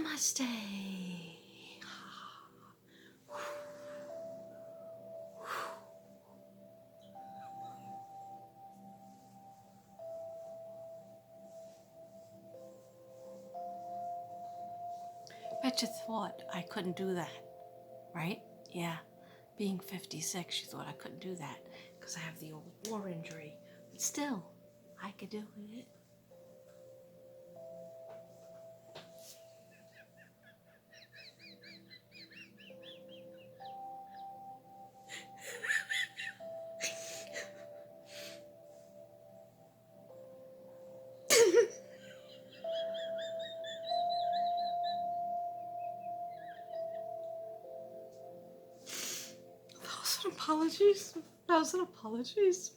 Namaste. Bet you thought I couldn't do that, right? Yeah, being 56, you thought I couldn't do that because I have the old war injury. But still, I could do it. Apologies. 1,000 apologies.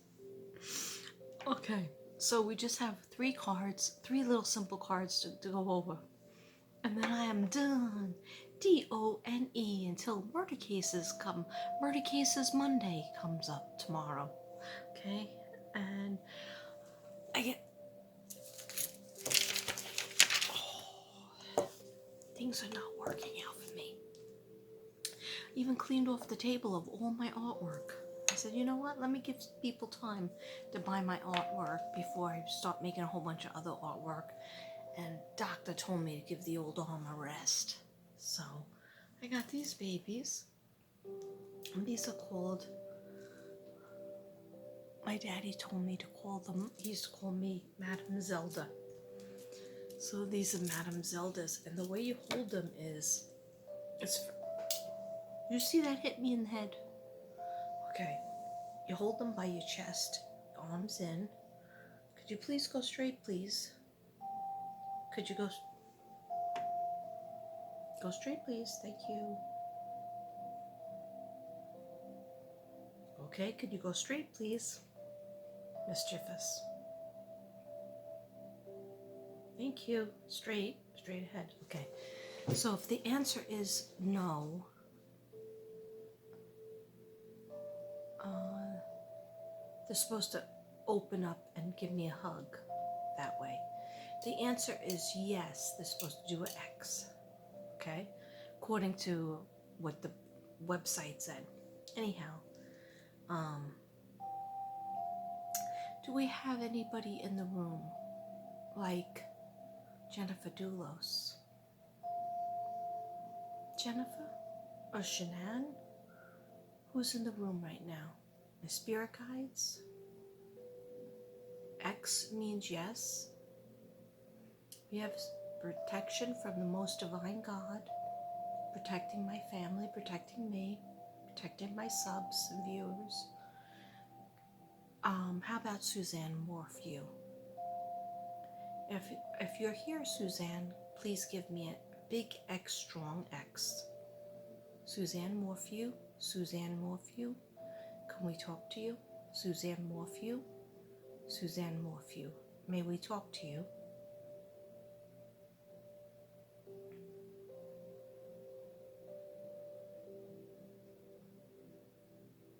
Okay, so we just have 3 cards, 3 little simple cards to go over. And then I am done. D-O-N-E until murder cases come. Murder cases Monday comes up tomorrow. Okay, and I get... things are not working out for me. Even cleaned off the table of all my artwork. I said, you know what? Let me give people time to buy my artwork before I start making a whole bunch of other artwork. And doctor told me to give the old arm a rest. So I got these babies. And these are called... my daddy told me to call them... he used to call me Madame Zelda. So these are Madame Zeldas. And the way you hold them is... it's... you see that hit me in the head? Okay. You hold them by your chest, arms in. Could you please go straight, please? Could you go straight, please? Thank you. Okay, could you go straight, please? Mischievous. Thank you. Straight ahead. Okay. So if the answer is no, they're supposed to open up and give me a hug that way. The answer is yes, they're supposed to do an X. Okay? According to what the website said. Anyhow, do we have anybody in the room like Jennifer Doulos? Jennifer or SHAN'ANN? Who's in the room right now? The spirit guides? X means yes. We have protection from the most divine God, protecting my family, protecting me, protecting my subs and viewers. How about Suzanne Morphew? If you're here, Suzanne, please give me a big X, strong X. Suzanne Morphew, Suzanne Morphew, can we talk to you? Suzanne Morphew, Suzanne Morphew, may we talk to you?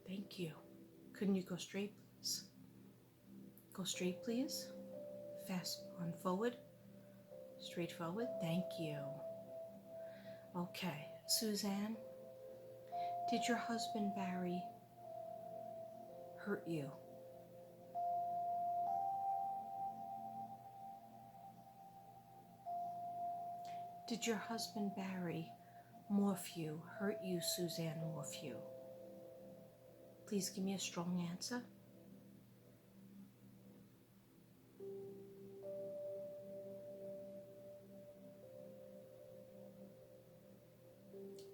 Thank you. Couldn't you go straight, please? Go straight, please. Fast on forward. Straight forward. Thank you. Okay, Suzanne, did your husband Barry hurt you? Did your husband Barry Morphew hurt you, Suzanne Morphew? Please give me a strong answer.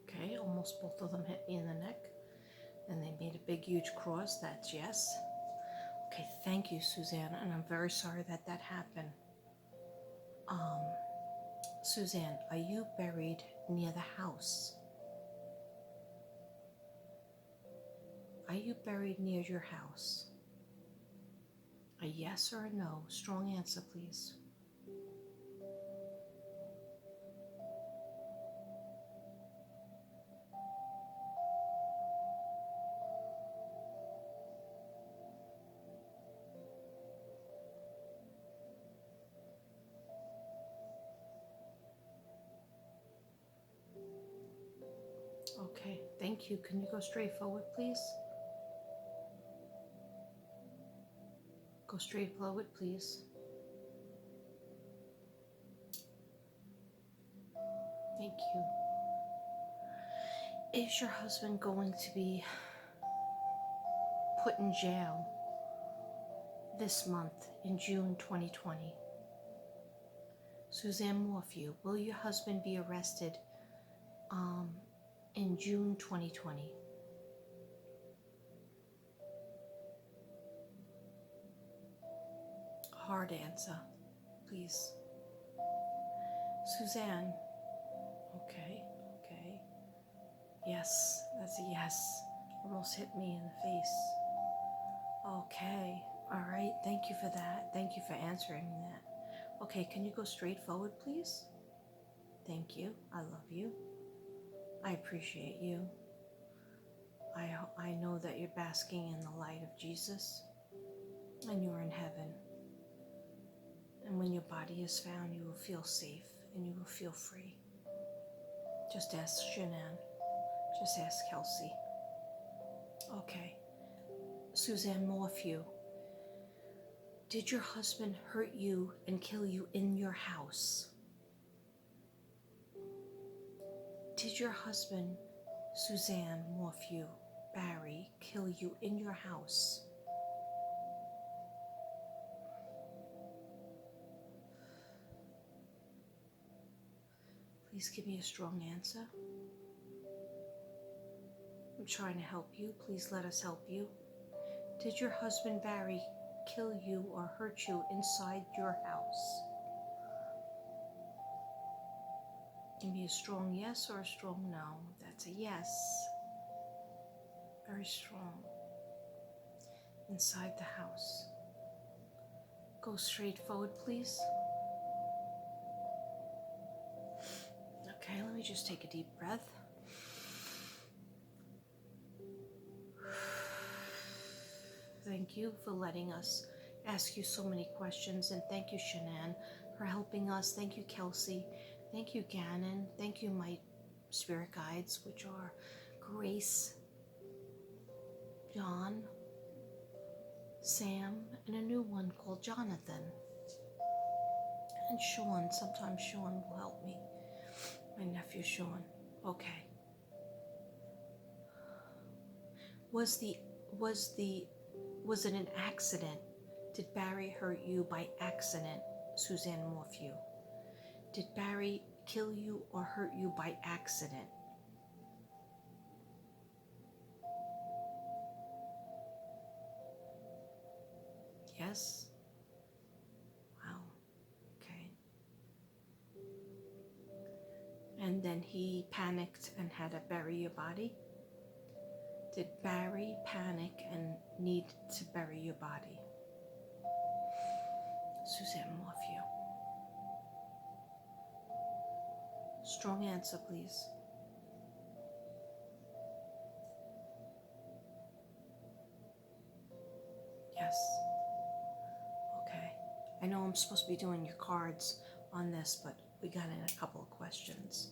Okay, almost both of them hit me in the neck. And they made a big, huge cross. That's yes. Okay, thank you, Suzanne. And I'm very sorry that that happened. Suzanne, are you buried near the house? Are you buried near your house? A yes or a no? Strong answer, please. Okay, thank you. Can you go straight forward, please? Go straight forward, please. Thank you. Is your husband going to be put in jail this month in June 2020? Suzanne Morphew, will your husband be arrested in June 2020? Hard answer, please. Suzanne, okay. Yes, that's a yes. Almost hit me in the face. Okay, all right, thank you for that. Thank you for answering that. Okay, can you go straight forward, please? Thank you. I love you. I appreciate you. I know that you're basking in the light of Jesus, and you're in heaven. And when your body is found, you will feel safe and you will feel free. Just ask Shanann. Just ask Kelsey. Okay. Suzanne Morphew, did your husband hurt you and kill you in your house? Did your husband, Suzanne Morphew, Barry, kill you in your house? Please give me a strong answer. I'm trying to help you. Please let us help you. Did your husband, Barry, kill you or hurt you inside your house? Give me a strong yes or a strong no. That's a yes. Very strong. Inside the house. Go straight forward, please. Okay, let me just take a deep breath. Thank you for letting us ask you so many questions, and thank you, Shanann, for helping us. Thank you, Kelsey. Thank you, Gannon. Thank you, my spirit guides, which are Grace, John, Sam, and a new one called Jonathan. And Sean. Sometimes Sean will help me. My nephew Sean. Okay. Was it an accident? Did Barry hurt you by accident, Suzanne Morphew? Did Barry kill you or hurt you by accident? Yes? Wow. Okay. And then he panicked and had to bury your body? Did Barry panic and need to bury your body? Suzanne Morphew. Strong answer, please. Yes. Okay. I know I'm supposed to be doing your cards on this, but we got in a couple of questions.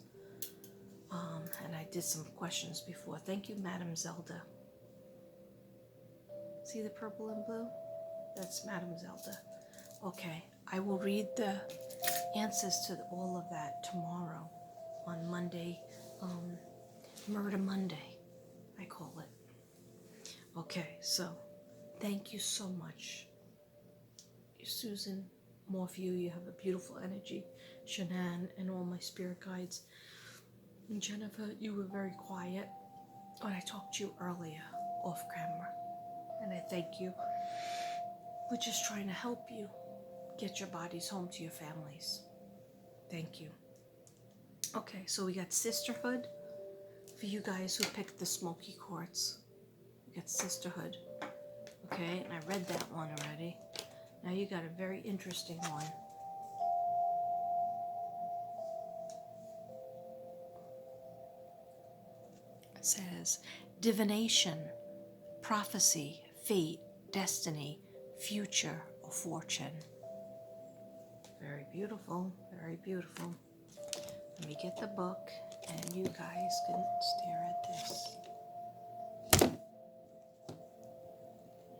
And I did some questions before. Thank you, Madam Zelda. See the purple and blue? That's Madam Zelda. Okay, I will read the answers to all of that tomorrow on Monday, Murder Monday, I call it. Okay, so thank you so much. Susan Morphew, you have a beautiful energy. Shanann and all my spirit guides. And Jennifer, you were very quiet when I talked to you earlier off camera. And I thank you. We're just trying to help you get your bodies home to your families. Thank you. Okay, so we got Sisterhood for you guys who picked the Smoky Quartz. We got Sisterhood. Okay, and I read that one already. Now you got a very interesting one. It says, divination, prophecy, fate, destiny, future, or fortune. Very beautiful, very beautiful. Let me get the book And you guys can stare at this.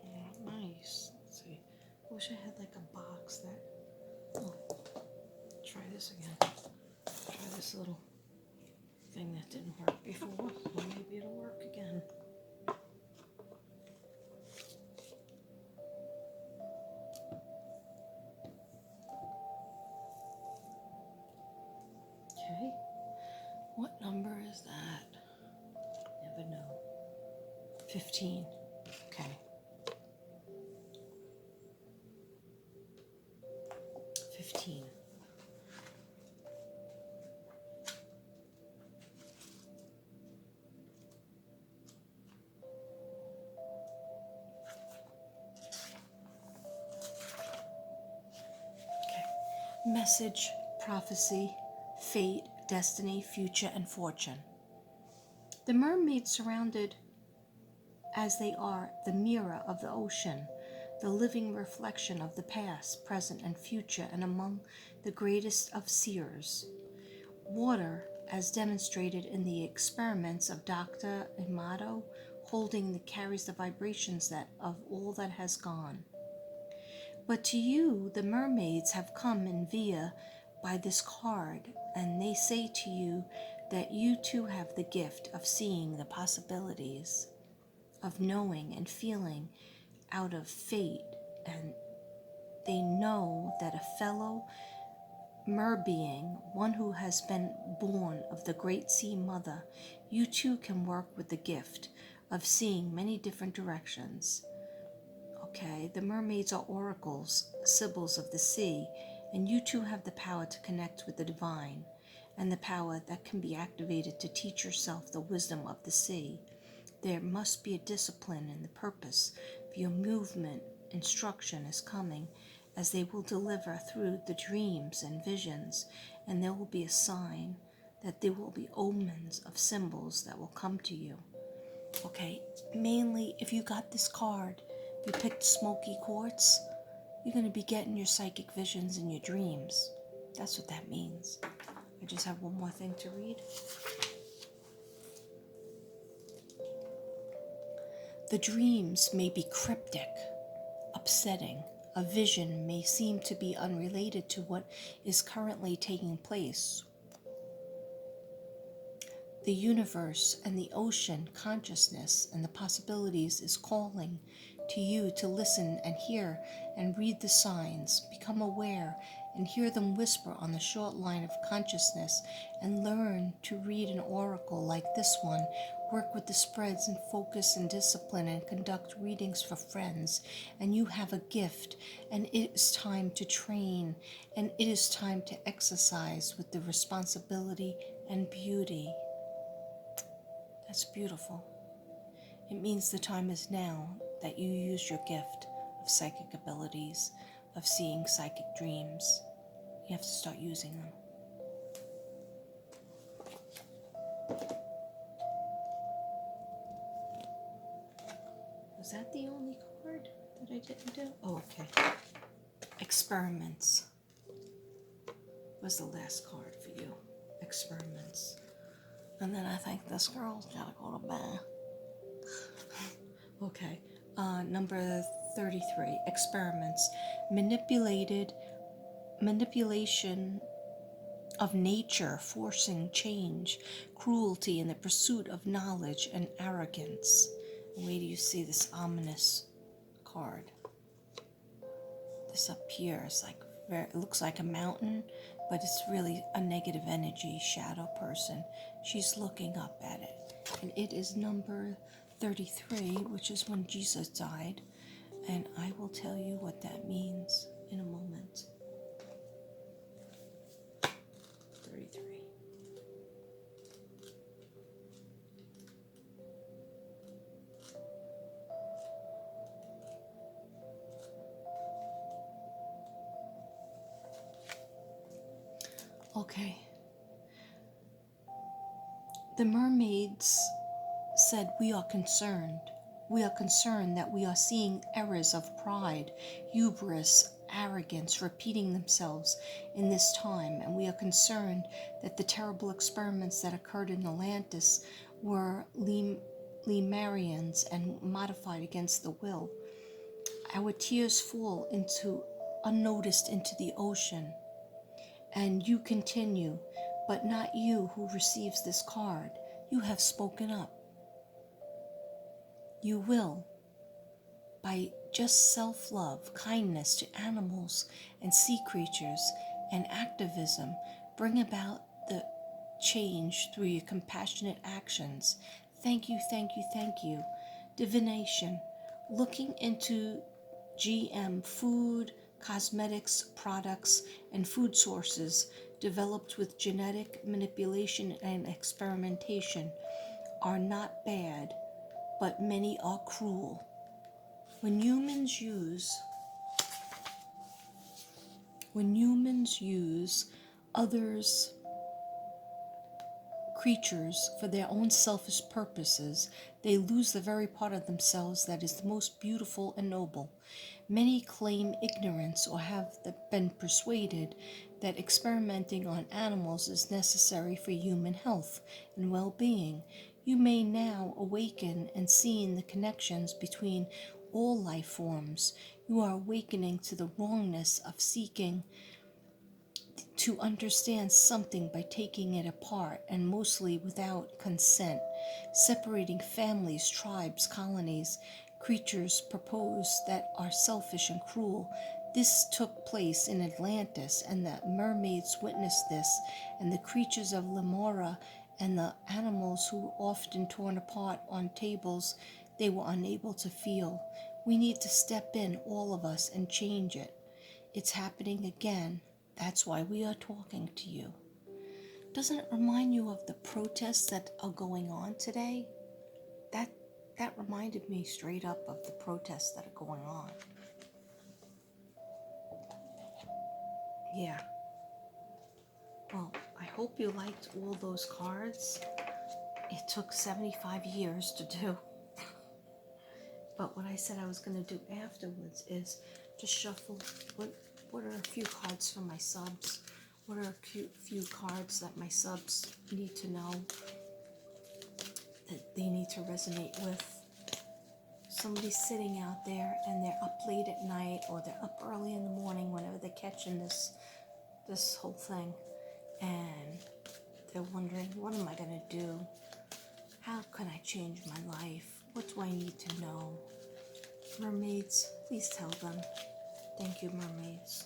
Oh, nice. Let's see. I wish I had like a box that. Oh, try this again. Try this little thing that didn't work before. Well, maybe it'll work again. Okay. What number is that? Never know. 15. Okay. 15. Message, prophecy, fate, destiny, future, and fortune. The mermaids, surrounded as they are the mirror of the ocean, the living reflection of the past, present, and future, and among the greatest of seers. Water, as demonstrated in the experiments of Dr. Amato, carries the vibrations that of all that has gone. But to you, the mermaids have come in via by this card, and they say to you that you too have the gift of seeing the possibilities, of knowing and feeling out of fate, and they know that a fellow mer-being, one who has been born of the great sea mother, you too can work with the gift of seeing many different directions. Okay, the mermaids are oracles, sibyls of the sea, and you too have the power to connect with the divine, and the power that can be activated to teach yourself the wisdom of the sea. There must be a discipline in the purpose of your movement. Instruction is coming, as they will deliver through the dreams and visions, and there will be a sign that there will be omens of symbols that will come to you. Okay, mainly if you got this card, you picked smoky quartz, you're going to be getting your psychic visions in your dreams. That's what that means. I just have one more thing to read. The dreams may be cryptic, upsetting. A vision may seem to be unrelated to what is currently taking place. The universe and the ocean consciousness and the possibilities is calling to you to listen and hear and read the signs, become aware and hear them whisper on the short line of consciousness, and learn to read an oracle like this one, work with the spreads and focus and discipline, and conduct readings for friends. And you have a gift, and it is time to train, and it is time to exercise with the responsibility and beauty. That's beautiful. It means the time is now that you use your gift of psychic abilities, of seeing psychic dreams. You have to start using them. Was that the only card that I didn't do? Oh, okay. Experiments was the last card for you. Experiments. And then I think this girl's gotta go to bed. Okay. Number 33. Experiments. Manipulation of nature, forcing change, cruelty in the pursuit of knowledge, and arrogance. And wait till you see this ominous card. This up here is like it looks like a mountain, but it's really a negative energy shadow person. She's looking up at it, and it is number 33, which is when Jesus died, and I will tell you what that means in a moment. 33. Okay. The mermaids said, we are concerned. We are concerned that we are seeing errors of pride, hubris, arrogance repeating themselves in this time, and we are concerned that the terrible experiments that occurred in Atlantis were Lemurians and modified against the will. Our tears fall into unnoticed into the ocean, and you continue, but not you who receives this card. You have spoken up. You will, by just self-love, kindness to animals and sea creatures, and activism, bring about the change through your compassionate actions. Thank you, thank you, thank you. Divination, looking into GM food, cosmetics, products, and food sources developed with genetic manipulation and experimentation are not bad, but many are cruel. When humans use others' creatures for their own selfish purposes, they lose the very part of themselves that is the most beautiful and noble. Many claim ignorance or have been persuaded that experimenting on animals is necessary for human health and well-being. You may now awaken and see the connections between all life forms. You are awakening to the wrongness of seeking to understand something by taking it apart, and mostly without consent, separating families, tribes, colonies, creatures proposed that are selfish and cruel. This took place in Atlantis, and the mermaids witnessed this, and the creatures of Lemora and the animals who were often torn apart on tables they were unable to feel. We need to step in, all of us, and change it. It's happening again. That's why we are talking to you. Doesn't it remind you of the protests that are going on today? That reminded me straight up of the protests that are going on. Yeah. Well, I hope you liked all those cards. It took 75 years to do. But what I said I was going to do afterwards is just shuffle what are a few cards for my subs. What are a few cards that my subs need to know, that they need to resonate with. Somebody's sitting out there and they're up late at night, or they're up early in the morning, whenever they're catching this whole thing, and they're wondering, what am I going to do? How can I change my life? What do I need to know? Mermaids, please tell them. Thank you, mermaids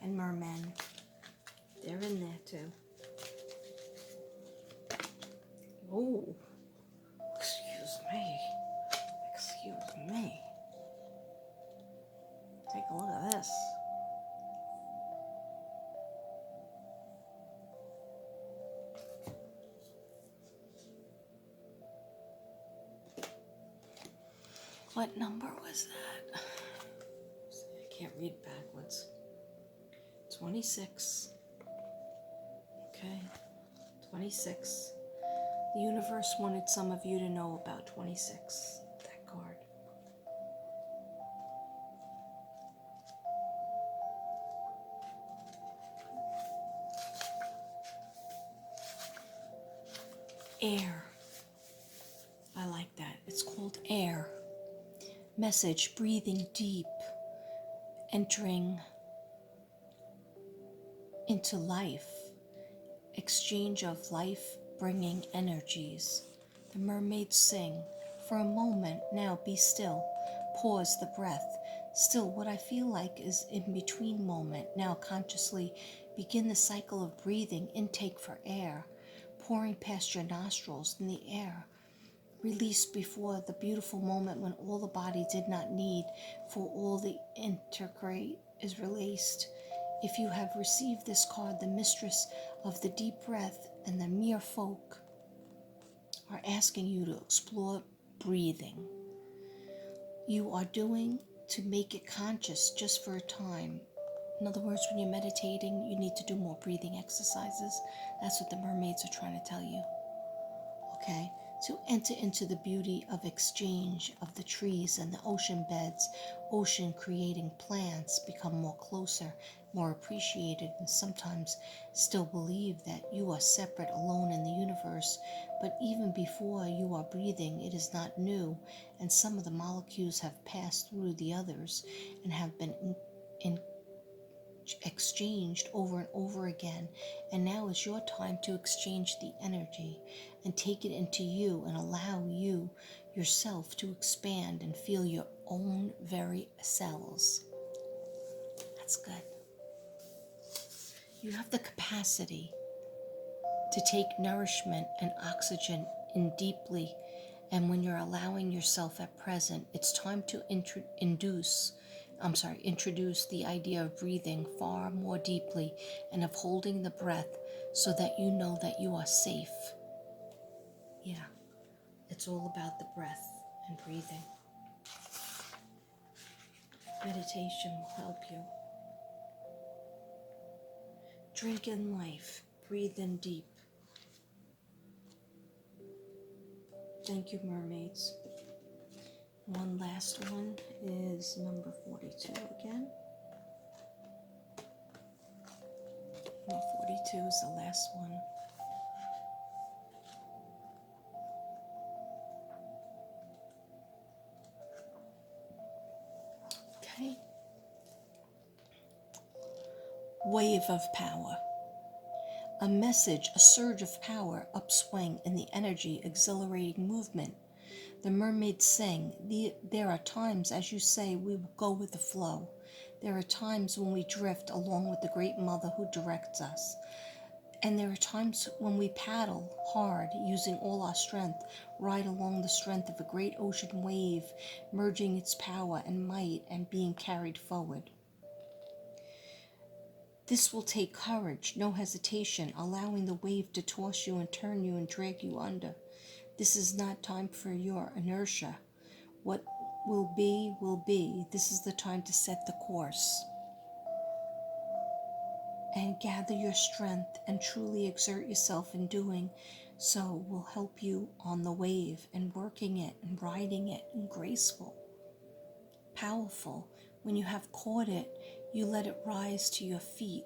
and mermen. They're in there too. Oh, excuse me. Excuse me. Take a look at this. What number was that? I can't read backwards. 26. Okay, 26. The universe wanted some of you to know about 26, that card. Air. I like that. It's called air. Message, breathing deep, entering into life. Exchange of life-bringing energies. The mermaids sing. For a moment, now be still. Pause the breath. Still, what I feel like is in between moment. Now consciously begin the cycle of breathing, intake for air, pouring past your nostrils in the air. Release before the beautiful moment when all the body did not need, for all the integrate is released. If you have received this card, the mistress of the deep breath and the mere folk are asking you to explore breathing. You are doing to make it conscious just for a time. In other words, when you're meditating, you need to do more breathing exercises. That's what the mermaids are trying to tell you. Okay? to enter into the beauty of exchange of the trees and the ocean beds, ocean creating plants, become more closer, more appreciated, and sometimes still believe that you are separate, alone in the universe. But even before you are breathing, it is not new, and some of the molecules have passed through the others and have been exchanged over and over again, and now is your time to exchange the energy and take it into you and allow you yourself to expand and feel your own very cells. That's good. You have the capacity to take nourishment and oxygen in deeply, and when you're allowing yourself at present, it's time to introduce the idea of breathing far more deeply and of holding the breath so that you know that you are safe. Yeah, it's all about the breath and breathing. Meditation will help you. Drink in life, breathe in deep. Thank you, mermaids. One last one is number 42 again. Number 42 is the last one. Okay. Wave of power. A message, a surge of power, upswing in the energy, exhilarating movement. The mermaids sing, there are times, as you say, we will go with the flow. There are times when we drift along with the great mother who directs us. And there are times when we paddle hard, using all our strength, ride along the strength of a great ocean wave, merging its power and might and being carried forward. This will take courage, no hesitation, allowing the wave to toss you and turn you and drag you under. This is not time for your inertia. What will be, will be. This is the time to set the course. And gather your strength and truly exert yourself in doing so will help you on the wave and working it and riding it and graceful. Powerful. When you have caught it, you let it rise to your feet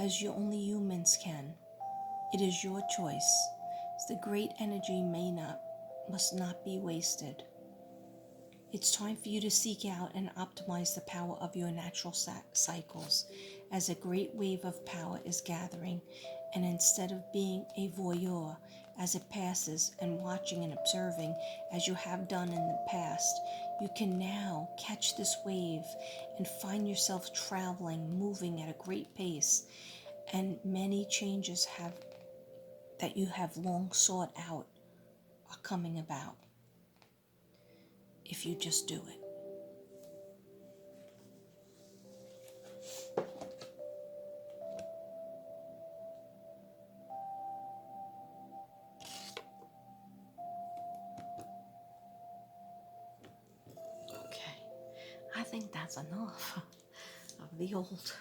as you only humans can. It is your choice. The great energy must not be wasted. It's time for you to seek out and optimize the power of your natural cycles as a great wave of power is gathering, and instead of being a voyeur as it passes and watching and observing as you have done in the past, you can now catch this wave and find yourself traveling, moving at a great pace, and many changes that you have long sought out are coming about if you just do it. Okay, I think that's enough of the old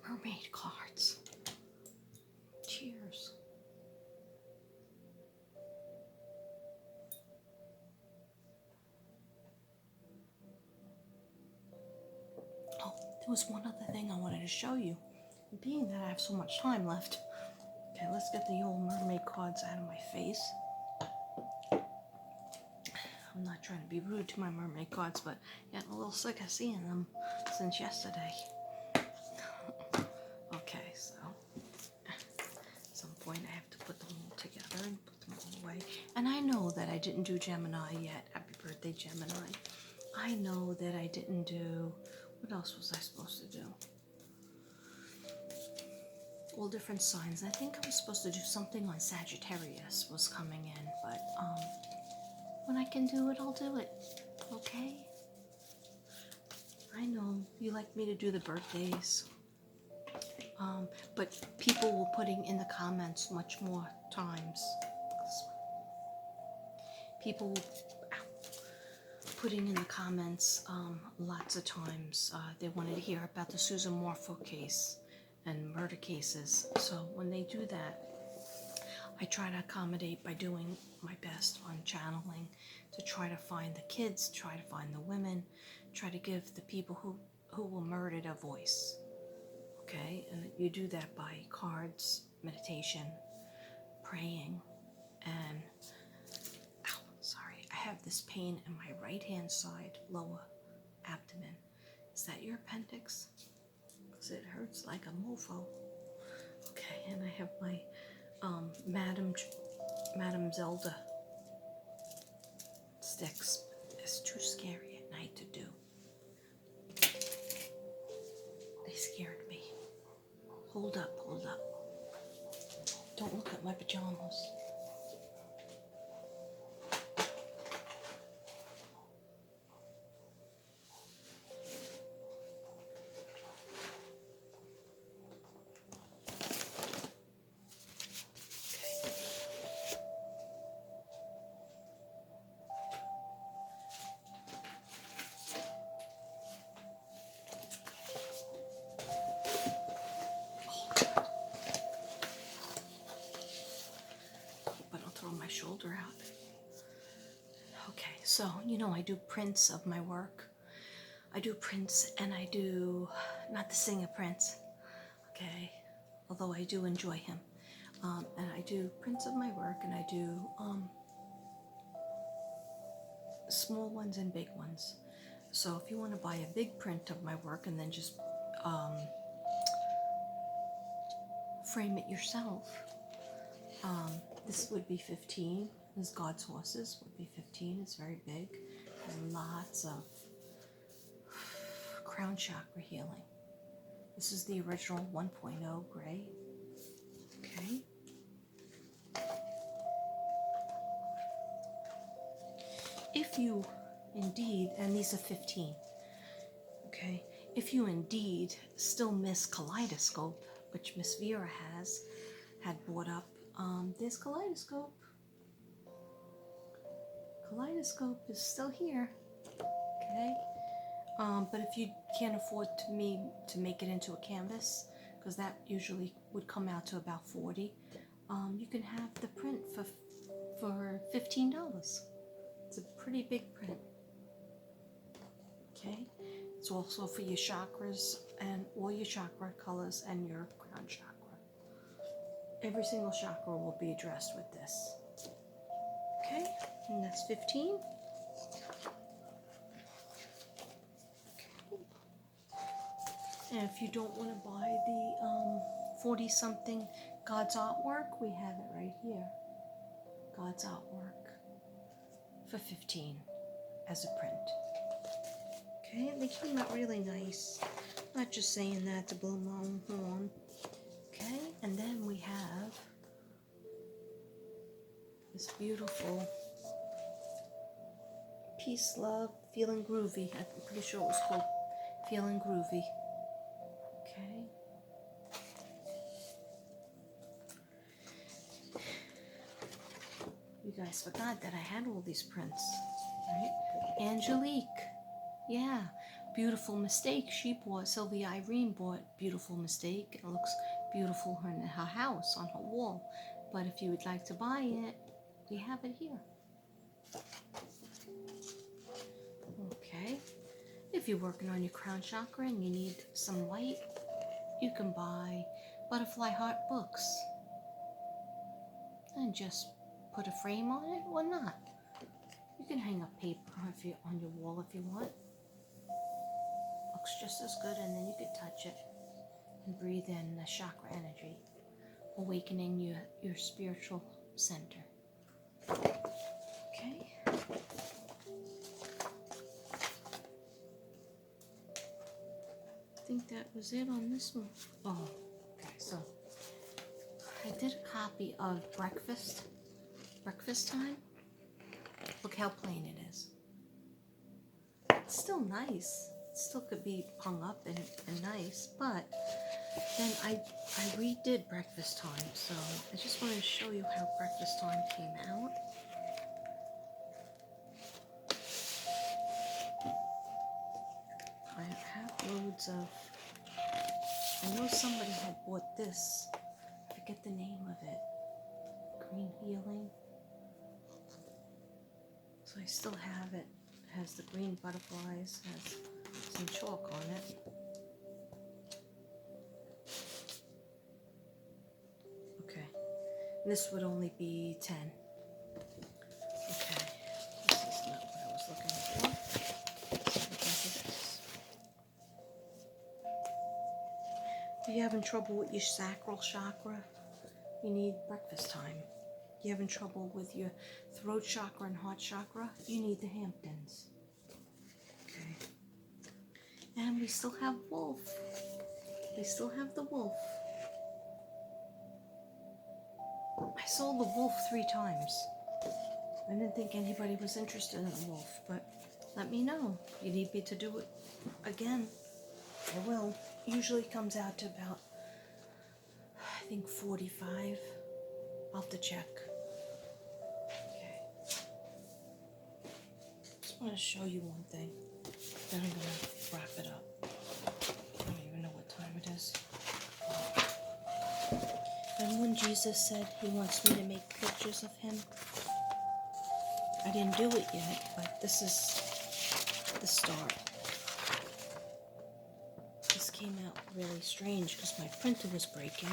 mermaid cards. Cheers. Oh, there was one other thing I wanted to show you. Being that I have so much time left. Okay, let's get the old mermaid cards out of my face. I'm not trying to be rude to my mermaid cards, but getting a little sick of seeing them since yesterday. Okay, so at some point I have to put them all together and put them all away. And I know that I didn't do Gemini yet. Happy birthday, Gemini. I know that I didn't do... What else was I supposed to do? All different signs. I think I was supposed to do something on Sagittarius was coming in, but when I can do it, I'll do it. Okay? I know you like me to do the birthdays, but people were putting in the comments much more times. People were putting in the comments lots of times. They wanted to hear about the Suzanne Morphew case and murder cases. So when they do that, I try to accommodate by doing my best on channeling to try to find the kids, try to find the women, try to give the people who were murdered a voice. Okay, and you do that by cards, meditation, praying, and ow, sorry, I have this pain in my right hand side, lower abdomen. Is that your appendix? Because it hurts like a mofo. Okay, and I have my Madame Zelda sticks. It's too scary at night to do. They scared me. Hold up, hold up. Don't look at my pajamas. My shoulder out. Okay, so you know I do prints of my work. I do prints, and I do not the singer Prince, okay, although I do enjoy him, and I do prints of my work, and I do small ones and big ones. So if you want to buy a big print of my work and then just frame it yourself, this would be $15. This God's Horses would be $15. It's very big. There's lots of crown chakra healing. This is the original 1.0 gray. Okay. If you indeed, and these are 15. Okay. If you indeed still miss Kaleidoscope, which Miss Vera had bought up, there's Kaleidoscope. Kaleidoscope is still here, okay? But if you can't afford to make it into a canvas, because that usually would come out to about $40, you can have the print for $15. It's a pretty big print, okay? It's also for your chakras and all your chakra colors and your crown chakra. Every single chakra will be addressed with this. Okay, and that's 15. Okay. And if you don't want to buy the 40-something God's Artwork, we have it right here. God's Artwork for 15 as a print. Okay, they came out really nice. Not just saying that to blow my own horn. Okay, and then we have this beautiful Peace, Love, Feeling Groovy. I'm pretty sure it was called Feeling Groovy. Okay. You guys forgot that I had all these prints, right? Angelique. Yeah. Beautiful Mistake. She bought, Sylvia Irene bought Beautiful Mistake. It looks beautiful in her house, on her wall. But if you would like to buy it, we have it here. Okay. If you're working on your crown chakra and you need some white, you can buy Butterfly Heart books. And just put a frame on it or not. You can hang up paper on your wall if you want. Looks just as good, and then you can touch it and breathe in the chakra energy, awakening your spiritual center. Okay. I think that was it on this one. Oh, okay, so I did a copy of Breakfast Time. Look how plain it is. It's still nice. It still could be hung up and nice, but then I redid Breakfast Time, so I just wanted to show you how Breakfast Time came out. I have loads of, I know somebody had bought this, I forget the name of it, green healing. So I still have it. It has the green butterflies, has some chalk on it. Okay, and this would only be 10. Okay, this is not what I was looking for. If you're having trouble with your sacral chakra, you need breakfast time. You're having trouble with your throat chakra and heart chakra, you need the Hamptons. Okay. And we still have wolf. We still have the wolf. I sold the wolf 3 times. I didn't think anybody was interested in the wolf, but let me know. You need me to do it again, I will. Usually comes out to about, I think 45. I'll have to check. Okay. Just want to show you one thing. Then I'm going to wrap it up. I don't even know what time it is. And when Jesus said he wants me to make pictures of him, I didn't do it yet, but this is the start. This came out really strange because my printer was breaking.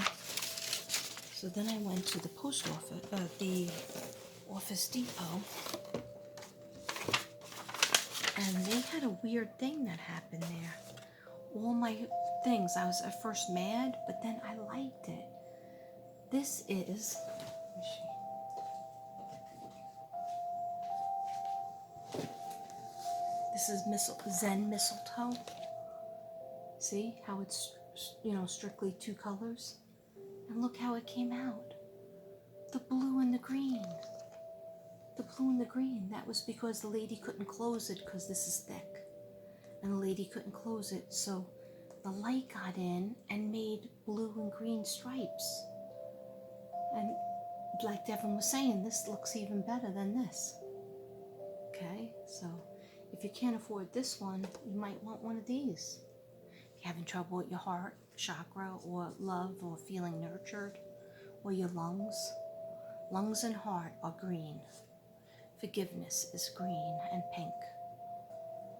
So then I went to the post office, the Office Depot, and they had a weird thing that happened there. All my things, I was at first mad, but then I liked it. This is, let me see. This is Zen mistletoe. See how it's, strictly 2 colors? And look how it came out. The blue and the green. The blue and the green. That was because the lady couldn't close it because this is thick. And the lady couldn't close it, so the light got in and made blue and green stripes. And like Devin was saying, this looks even better than this. Okay, so if you can't afford this one, you might want one of these. If you're having trouble with your heart chakra or love or feeling nurtured, or your lungs and heart are green. Forgiveness is green and pink.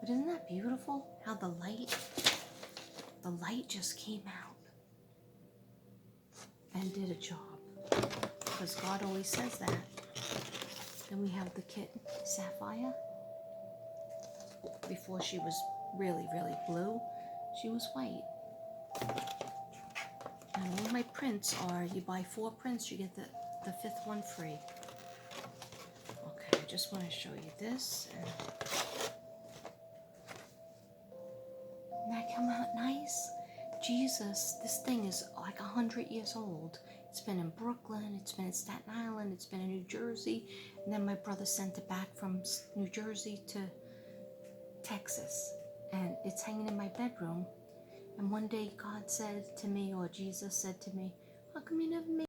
But isn't that beautiful how the light just came out and did a job, because God always says that. Then we have the kitten Sapphire. Before she was really, really blue, she was white. And all my prints are, you buy 4 prints, you get the 5th one free. Okay, I just want to show you this. And that come out nice. Jesus, this thing is like 100 years old. It's been in Brooklyn, it's been in Staten Island, it's been in New Jersey, and then my brother sent it back from New Jersey to Texas. And it's hanging in my bedroom. And one day God said to me, or Jesus said to me, how come you never made